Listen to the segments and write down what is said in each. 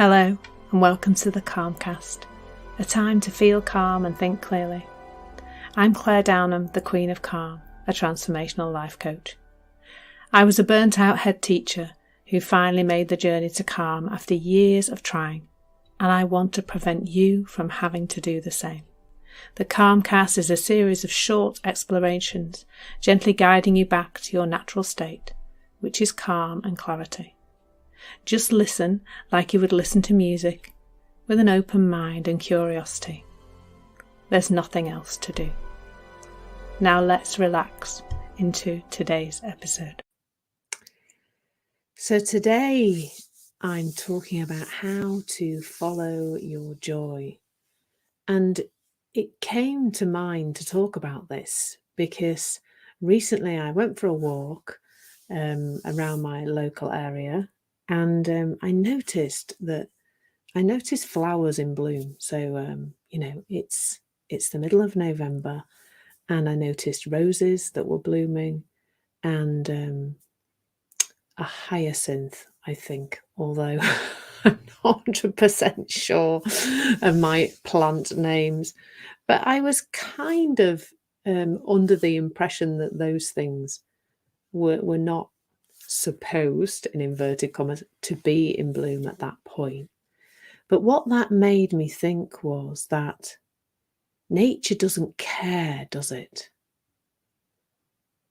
Hello and welcome to the Calmcast, a time to feel calm and think clearly. I'm Claire Downham, the Queen of Calm, a transformational life coach. I was a burnt out head teacher who finally made the journey to calm after years of trying, and I want to prevent you from having to do the same. The Calmcast is a series of short explorations, gently guiding you back to your natural state, which is calm and clarity. Just listen like you would listen to music, with an open mind and curiosity. There's nothing else to do. Now let's relax into today's episode. So today I'm talking about how to follow your joy. And it came to mind to talk about this because recently I went for a walk around my local area. And I noticed flowers in bloom. So, it's the middle of November, and I noticed roses that were blooming and a hyacinth, I think, although I'm not 100% sure of my plant names. But I was kind of under the impression that those things were not supposed, in inverted commas, to be in bloom at that point. But what that made me think was that nature doesn't care, does it?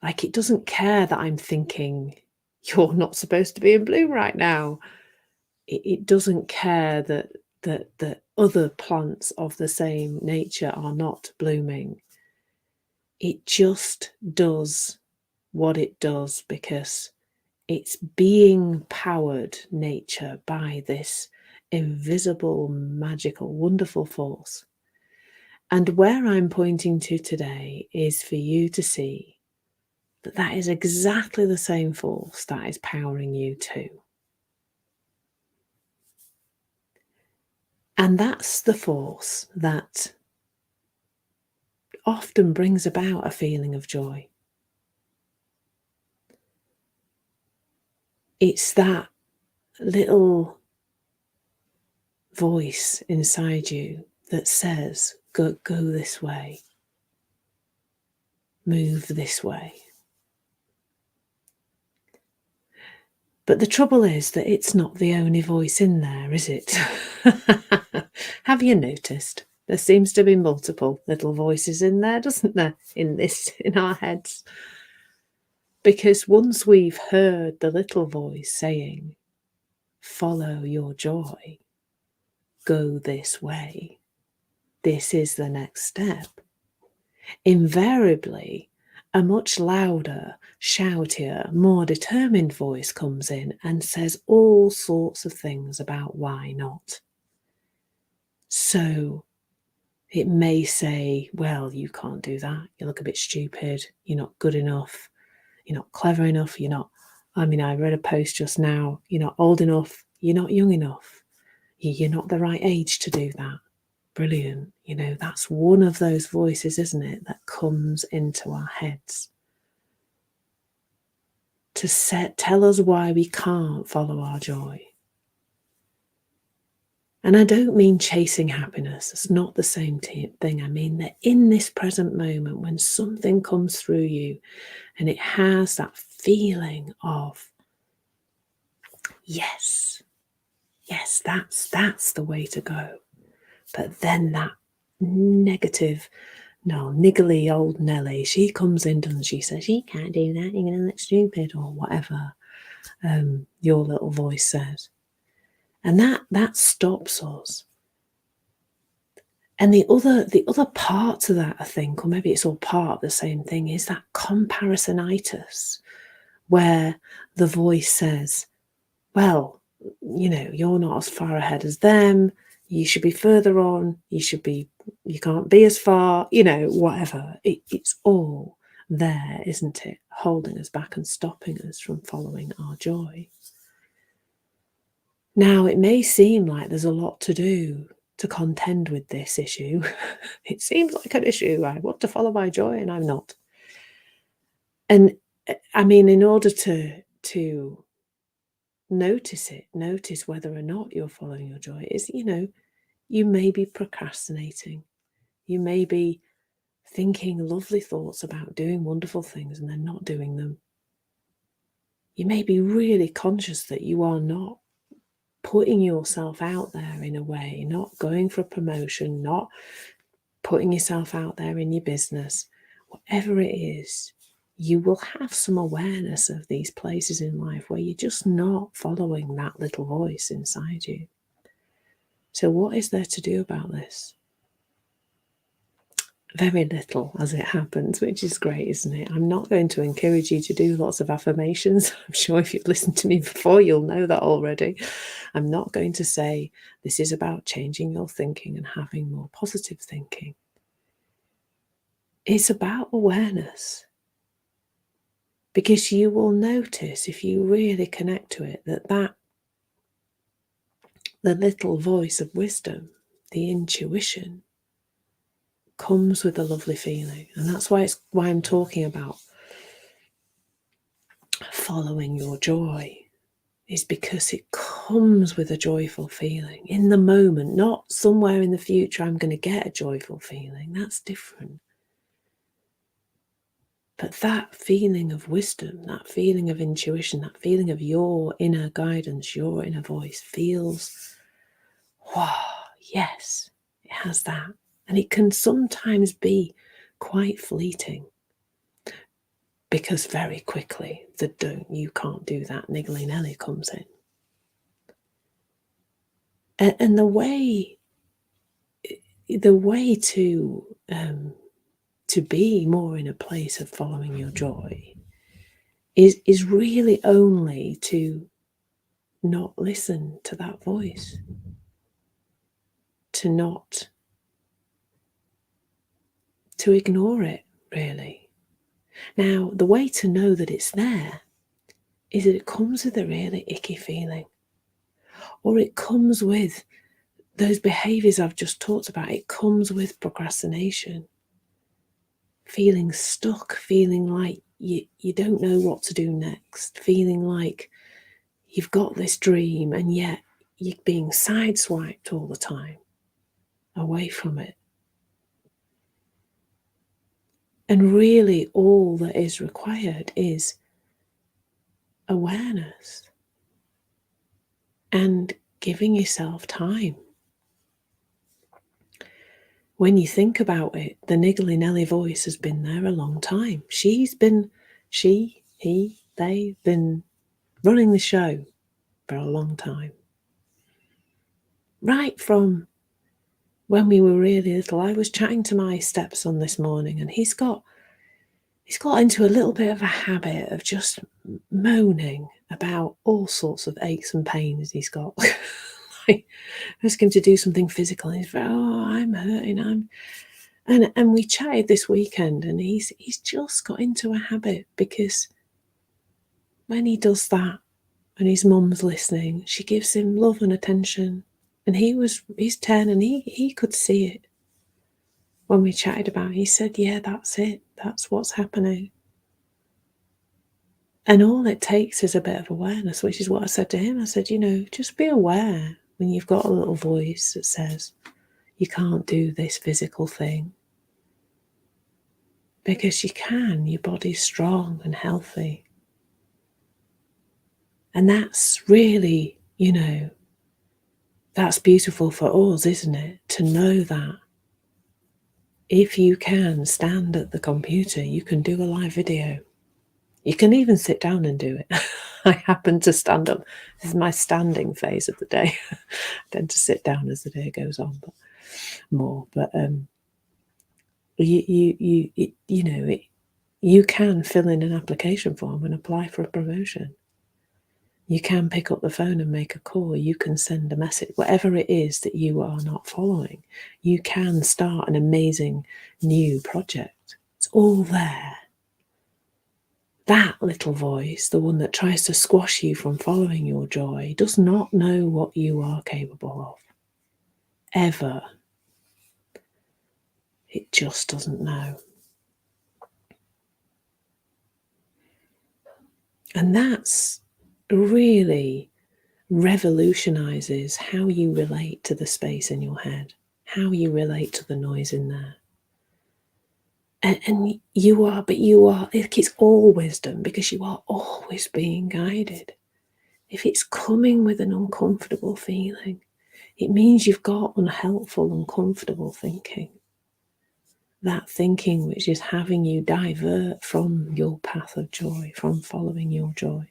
Like, it doesn't care that I'm thinking you're not supposed to be in bloom right now. It doesn't care that other plants of the same nature are not blooming. It just does what it does because it's being powered, nature, by this invisible, magical, wonderful force. And where I'm pointing to today is for you to see that that is exactly the same force that is powering you too. And that's the force that often brings about a feeling of joy. It's that little voice inside you that says, go this way, move this way. But the trouble is that it's not the only voice in there, is it? Have you noticed? There seems to be multiple little voices in there, doesn't there, in our heads? Because once we've heard the little voice saying, follow your joy, go this way, this is the next step, invariably a much louder, shoutier, more determined voice comes in and says all sorts of things about why not. So it may say, well, you can't do that, you look a bit stupid, you're not good enough, you're not clever enough, I read a post just now, you're not old enough, you're not young enough, you're not the right age to do that. Brilliant. That's one of those voices, isn't it, that comes into our heads to tell us why we can't follow our joy. And I don't mean chasing happiness. It's not the same thing. I mean that in this present moment, when something comes through you and it has that feeling of, yes, that's the way to go. But then that niggly old Nelly, she comes in, doesn't she? Says, you can't do that, you're going to look stupid, or whatever your little voice says. And that stops us. And the other part to that, I think, or maybe it's all part of the same thing, is that comparisonitis, where the voice says, well, you're not as far ahead as them, you should be further on, you can't be as far, whatever. It's all there, isn't it? Holding us back and stopping us from following our joy. Now, it may seem like there's a lot to do to contend with this issue. It seems like an issue. I want to follow my joy and I'm not. And in order to notice it. Notice whether or not you're following your joy. You may be procrastinating. You may be thinking lovely thoughts about doing wonderful things and then not doing them. You may be really conscious that you are not putting yourself out there in a way, not going for a promotion, not putting yourself out there in your business. Whatever it is, you will have some awareness of these places in life where you're just not following that little voice inside you. So what is there to do about this? Very little, as it happens, which is great, isn't it? I'm not going to encourage you to do lots of affirmations. I'm sure if you've listened to me before, you'll know that already. I'm not going to say this is about changing your thinking and having more positive thinking. It's about awareness. Because you will notice, if you really connect to it, that the little voice of wisdom, the intuition, comes with a lovely feeling. And that's why I'm talking about following your joy, is because it comes with a joyful feeling in the moment, not somewhere in the future I'm going to get a joyful feeling. That's different. But that feeling of wisdom, that feeling of intuition, that feeling of your inner guidance, your inner voice feels, wow, yes, it has that. And it can sometimes be quite fleeting, because very quickly the don't, you can't do that, Niggly Nelly comes in. And the way to be more in a place of following your joy is really only to not listen to that voice, to ignore it, really. Now, the way to know that it's there is that it comes with a really icky feeling, or it comes with those behaviours I've just talked about. It comes with procrastination, feeling stuck, feeling like you don't know what to do next, feeling like you've got this dream and yet you're being sideswiped all the time away from it. And really all that is required is awareness and giving yourself time. When you think about it, the Niggly Nelly voice has been there a long time. They've been running the show for a long time. Right from when we were really little. I was chatting to my stepson this morning, and he's got into a little bit of a habit of just moaning about all sorts of aches and pains he's got. I ask him to do something physical, and he's like, oh, I'm hurting, and we chatted this weekend, and he's just got into a habit, because when he does that and his mum's listening, she gives him love and attention. And he's 10, and he could see it when we chatted about it. He said, yeah, that's it. That's what's happening. And all it takes is a bit of awareness, which is what I said to him. I said, just be aware when you've got a little voice that says you can't do this physical thing. Because you can, your body's strong and healthy. And that's really, that's beautiful for us, isn't it? To know that if you can stand at the computer, you can do a live video. You can even sit down and do it. I happen to stand up. This is my standing phase of the day. I tend to sit down as the day goes on, but more. But you can fill in an application form and apply for a promotion. You can pick up the phone and make a call. You can send a message. Whatever it is that you are not following, you can start an amazing new project. It's all there. That little voice, the one that tries to squash you from following your joy, does not know what you are capable of. Ever. It just doesn't know. And that's really revolutionizes how you relate to the space in your head, how you relate to the noise in there. And it's all wisdom, because you are always being guided. If it's coming with an uncomfortable feeling, it means you've got unhelpful, uncomfortable thinking. That thinking which is having you divert from your path of joy, from following your joy.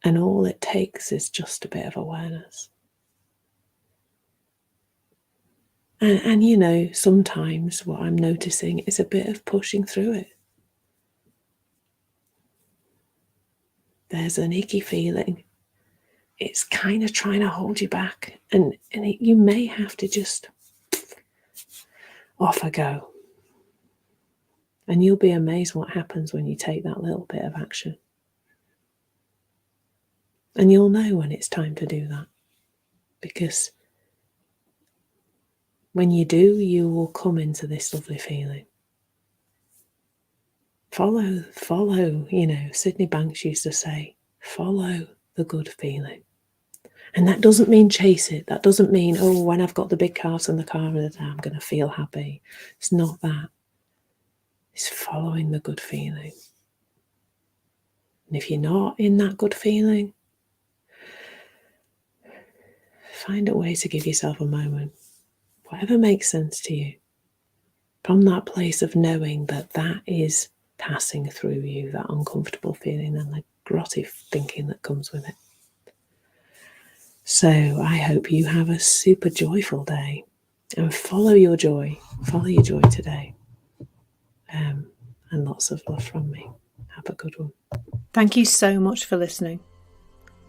And all it takes is just a bit of awareness. And sometimes what I'm noticing is a bit of pushing through it. There's an icky feeling. It's kind of trying to hold you back. You may have to just off I go. And you'll be amazed what happens when you take that little bit of action. And you'll know when it's time to do that. Because when you do, you will come into this lovely feeling. Follow, Sydney Banks used to say, follow the good feeling. And that doesn't mean chase it. That doesn't mean, when I've got the big house and the car, I'm going to feel happy. It's not that. It's following the good feeling. And if you're not in that good feeling, find a way to give yourself a moment, whatever makes sense to you, from that place of knowing that that is passing through you, that uncomfortable feeling and the grotty thinking that comes with it. So I hope you have a super joyful day and follow your joy today. And lots of love from me. Have a good one. Thank you so much for listening.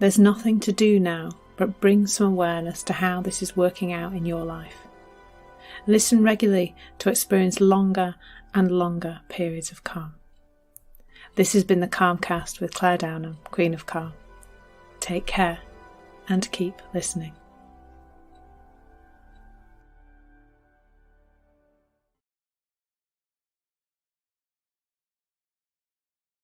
There's nothing to do now but bring some awareness to how this is working out in your life. Listen regularly to experience longer and longer periods of calm. This has been the Calmcast with Claire Downham, Queen of Calm. Take care and keep listening.